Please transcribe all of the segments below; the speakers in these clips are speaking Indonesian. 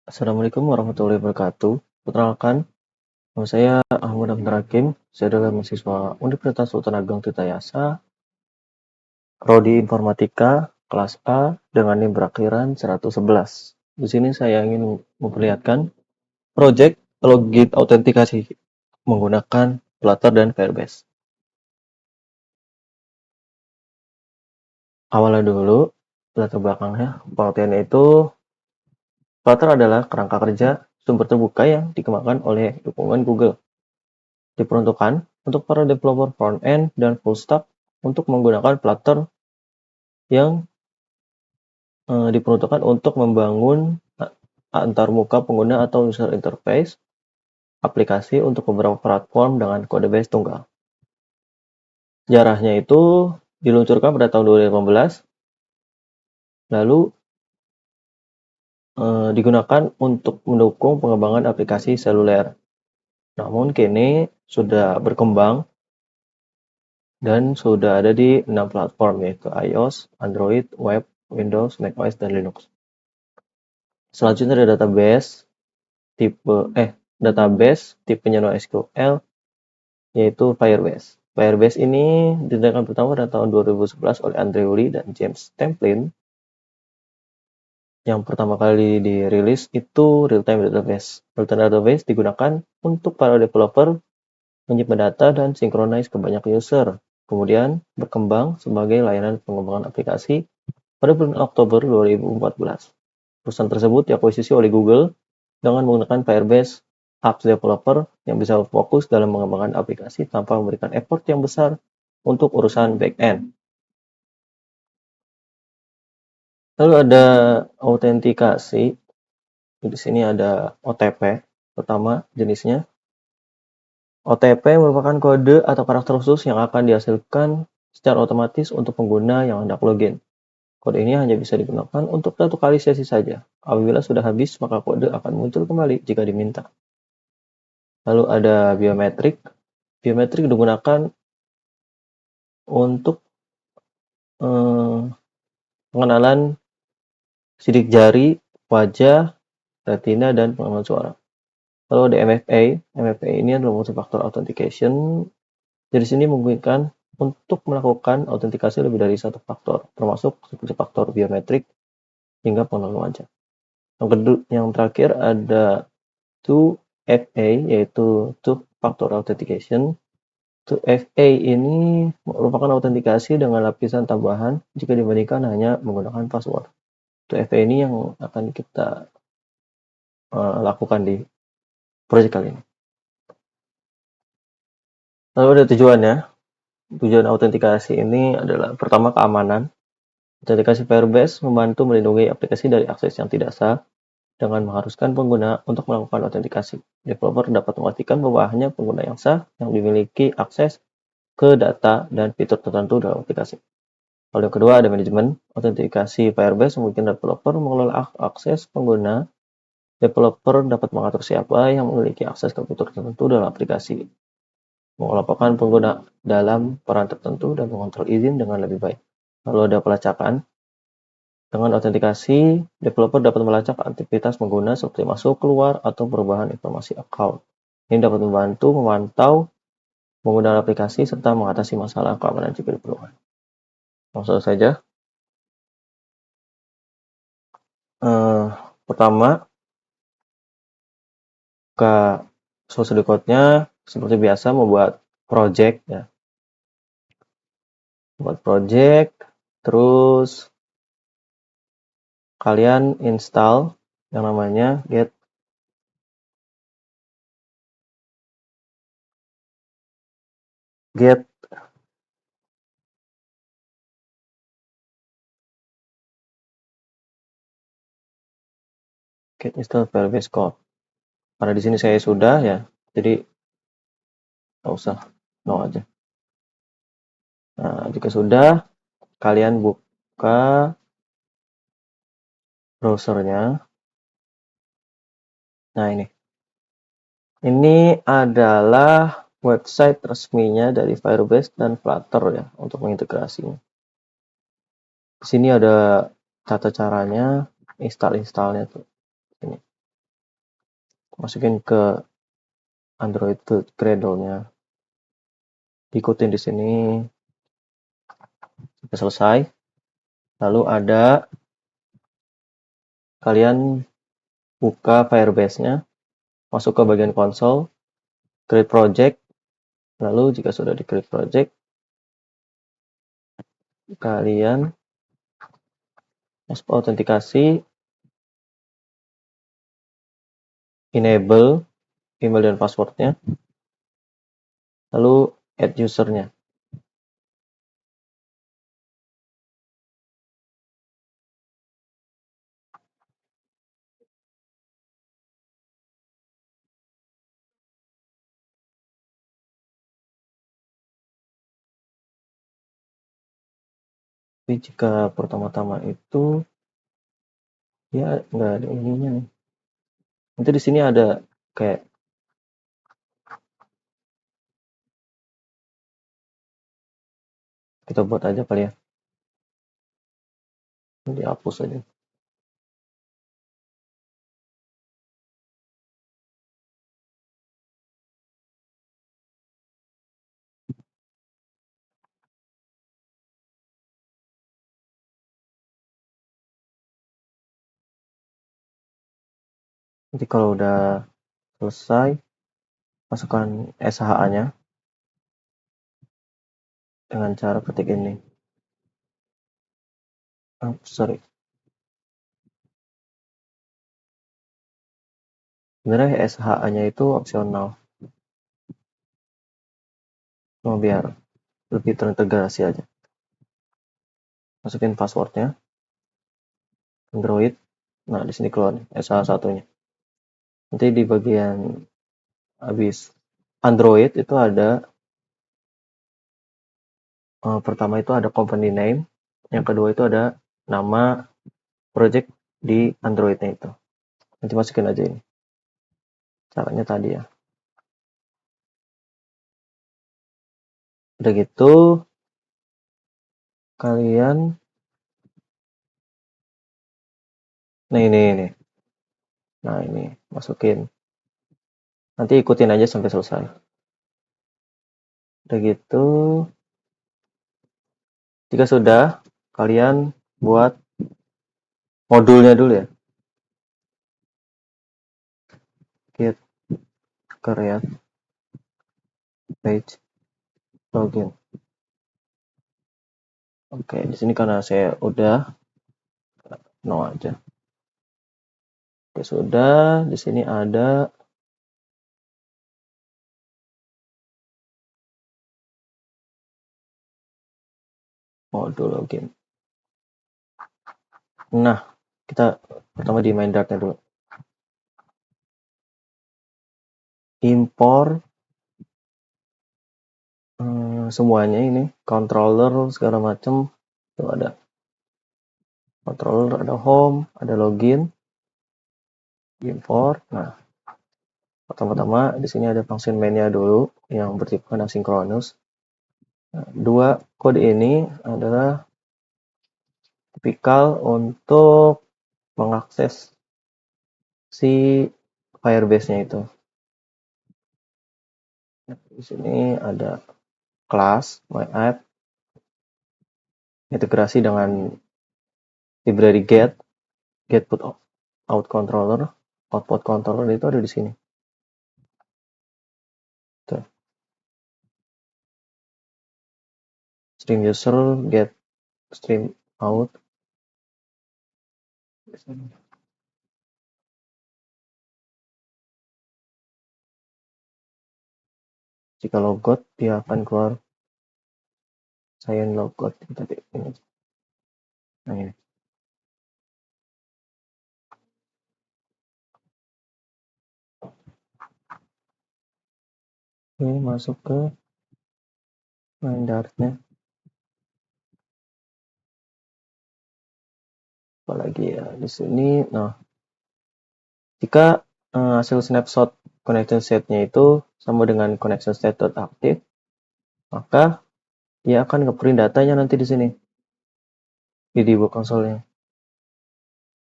Assalamualaikum warahmatullahi wabarakatuh. Perkenalkan, nama saya Ahmad Abdul Hakim. Saya adalah mahasiswa Universitas Sultan Ageng Tirtayasa, Prodi Informatika, kelas A, dengan NIM berakhiran 111. Di sini saya ingin memperlihatkan proyek login autentikasi menggunakan Flutter dan Firebase. Awalnya dulu, latar belakangnya, pengertiannya itu Flutter adalah kerangka kerja sumber terbuka yang dikembangkan oleh dukungan Google. Diperuntukkan untuk para developer front-end dan full stack untuk menggunakan Flutter yang diperuntukkan untuk membangun antarmuka pengguna atau user interface aplikasi untuk beberapa platform dengan kode base tunggal. Sejarahnya itu diluncurkan pada tahun 2018, lalu digunakan untuk mendukung pengembangan aplikasi seluler. Namun kini sudah berkembang dan sudah ada di 6 platform, yaitu iOS, Android, Web, Windows, macOS, dan Linux. Selanjutnya ada tipenya NoSQL, yaitu Firebase. Firebase ini didirikan pertama pada tahun 2011 oleh Andrew Lee dan James Templin. Yang pertama kali dirilis itu real-time database. Real-time database digunakan untuk para developer menyimpan data dan sinkronize ke banyak user. Kemudian berkembang sebagai layanan pengembangan aplikasi pada bulan Oktober 2014. Perusahaan tersebut diakuisisi oleh Google dengan menggunakan Firebase apps developer yang bisa fokus dalam mengembangkan aplikasi tanpa memberikan effort yang besar untuk urusan back-end. Lalu ada autentikasi. Di sini ada OTP. Pertama jenisnya. OTP merupakan kode atau karakter khusus yang akan dihasilkan secara otomatis untuk pengguna yang hendak login. Kode ini hanya bisa digunakan untuk satu kali sesi saja. Apabila sudah habis, maka kode akan muncul kembali jika diminta. Lalu ada biometrik. Biometrik digunakan untuk pengenalan sidik jari, wajah, retina, dan pengenalan suara. Lalu ada MFA. MFA ini adalah multi-factor authentication. Dari sini memungkinkan untuk melakukan autentikasi lebih dari satu faktor, termasuk seperti faktor biometrik hingga pengenalan wajah. Yang terakhir ada 2FA, yaitu two-factor authentication. 2FA ini merupakan autentikasi dengan lapisan tambahan jika dibandingkan hanya menggunakan password. 2FA ini yang akan kita lakukan di proyek kali ini. Lalu ada tujuannya. Tujuan autentikasi ini adalah pertama keamanan. Autentikasi Firebase membantu melindungi aplikasi dari akses yang tidak sah dengan mengharuskan pengguna untuk melakukan autentikasi. Developer dapat memastikan bahwa hanya pengguna yang sah yang memiliki akses ke data dan fitur tertentu dalam aplikasi. Lalu yang kedua ada manajemen. Autentikasi Firebase memungkinkan developer mengelola akses pengguna. Developer dapat mengatur siapa yang memiliki akses ke fitur tertentu dalam aplikasi, mengelompokkan pengguna dalam peran tertentu, dan mengontrol izin dengan lebih baik. Lalu ada pelacakan. Dengan autentikasi, developer dapat melacak aktivitas pengguna seperti masuk, keluar, atau perubahan informasi account. Ini dapat membantu memantau penggunaan aplikasi serta mengatasi masalah keamanan jika diperlukan. Langsung saja. Pertama, ke source code-nya seperti biasa membuat project ya. Buat project, terus kalian install yang namanya get install Firebase code. Karena di sini saya sudah ya, jadi nggak usah no aja. Nah, jika sudah, kalian buka browsernya. Nah, ini adalah website resminya dari Firebase dan Flutter ya untuk mengintegrasinya. Di sini ada tata caranya install-installnya tuh. Ini. masukin ke Android Gradle-nya. Diikutin di sini sampai selesai. Lalu ada kalian buka Firebase-nya, masuk ke bagian konsol, create project. Lalu jika sudah di create project, kalian masuk autentikasi, enable email dan passwordnya, lalu add usernya. Tapi jika pertama-tama itu ya nggak ada ininya nih. Nanti di sini ada kayak kita buat aja kali ya. Dihapus aja. Nanti kalau udah selesai, masukkan SHA-nya dengan cara ketik ini. Sorry. Sebenarnya SHA-nya itu opsional. Cuma biar lebih terintegrasi aja. Masukin passwordnya. Android. Nah, di sini keluar SHA-1-nya. Nanti di bagian habis Android itu ada pertama itu ada company name, yang kedua itu ada nama project di Android-nya itu. Nanti masukin aja ini. Caranya tadi ya. Udah gitu, kalian nah ini. Nah, ini masukin. Nanti ikutin aja sampai selesai. Udah gitu, jika sudah, kalian buat modulnya dulu ya. Git create page login. Oke, di sini karena saya udah no aja. Oke, sudah. Di sini ada modul login. Nah, kita pertama di main Dart-nya dulu. Import semuanya ini, controller segala macam. Tuh ada controller, ada home, ada login, import. Nah, pertama-tama di sini ada function main-nya dulu yang bertipe asinkronus. Nah, dua kode ini adalah tipikal untuk mengakses si Firebase-nya itu. Nah, di sini ada class myapp, integrasi dengan library get put out controller, output controller itu ada di sini. Tuh. Stream user get stream out. Jika logout dia akan keluar cyan logout tadi ini. Nah, ini. Ini masuk ke main Dart-nya. Apalagi ya di sini. Nah, jika hasil snapshot connection state-nya itu sama dengan connection state.active, maka dia akan nge-print datanya nanti di sini di debug console-nya.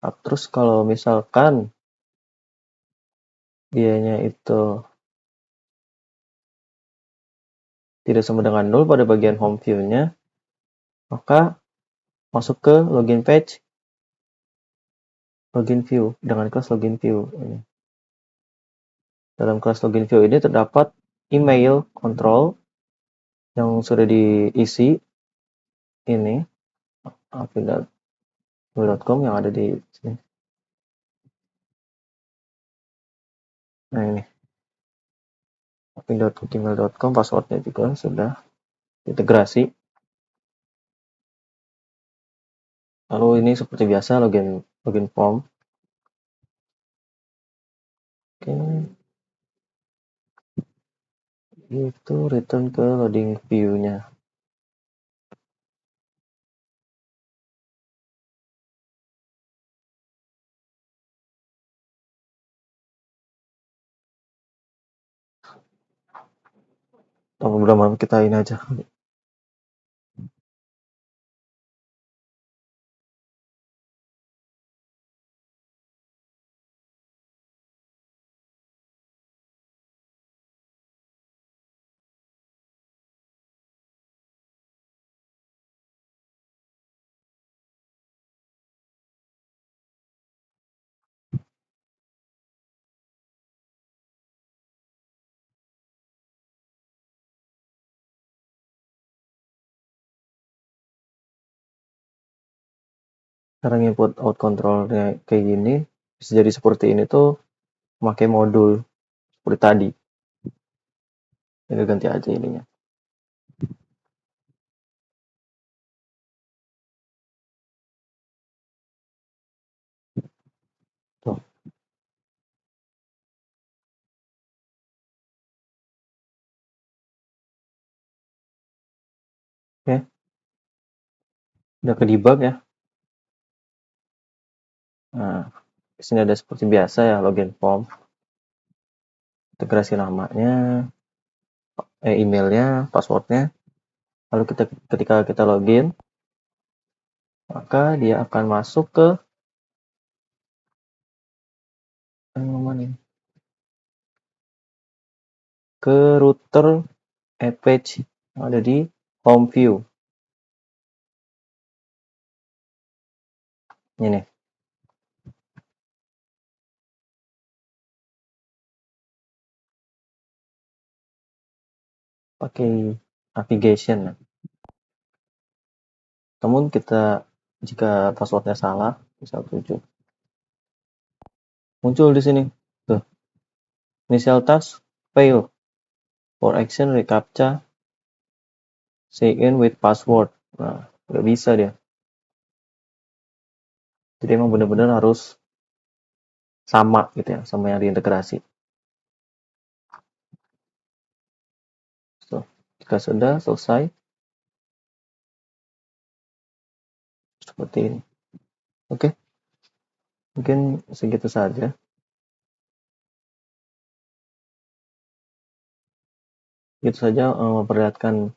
Nah, terus kalau misalkan biayanya itu tidak sama dengan 0 pada bagian home view-nya, maka masuk ke login page, login view dengan kelas login view ini. Dalam kelas login view ini terdapat email control yang sudah diisi ini apin.com yang ada di sini. Nah ini apin.gmail.com, passwordnya juga sudah integrasi. Lalu ini seperti biasa login form. Oke, itu return ke loading view-nya. Mudah-mudahan kita ini aja. Cara input out controlnya kayak gini, bisa jadi seperti ini tuh memakai modul seperti tadi. Ini ganti aja ininya. Tuh. Oke. Udah ke debug ya. Nah, di sini ada seperti biasa ya, login form. Integrasi namanya, emailnya, passwordnya. Lalu ketika kita login, maka dia akan masuk ke ke router page yang ada di home view. Ini. Pakai navigation. Namun jika passwordnya salah, misal 7, muncul di sini. Tuh. Initial task fail. For action reCAPTCHA sign in with password. Nah, nggak bisa dia. Jadi emang benar-benar harus sama gitu ya, sama yang diintegrasi. So, jika sudah selesai, seperti ini. Oke, mungkin segitu saja. Itu saja memperlihatkan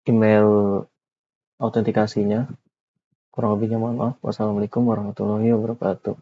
email autentikasinya. Kurang lebihnya mohon maaf. Wassalamualaikum warahmatullahi wabarakatuh.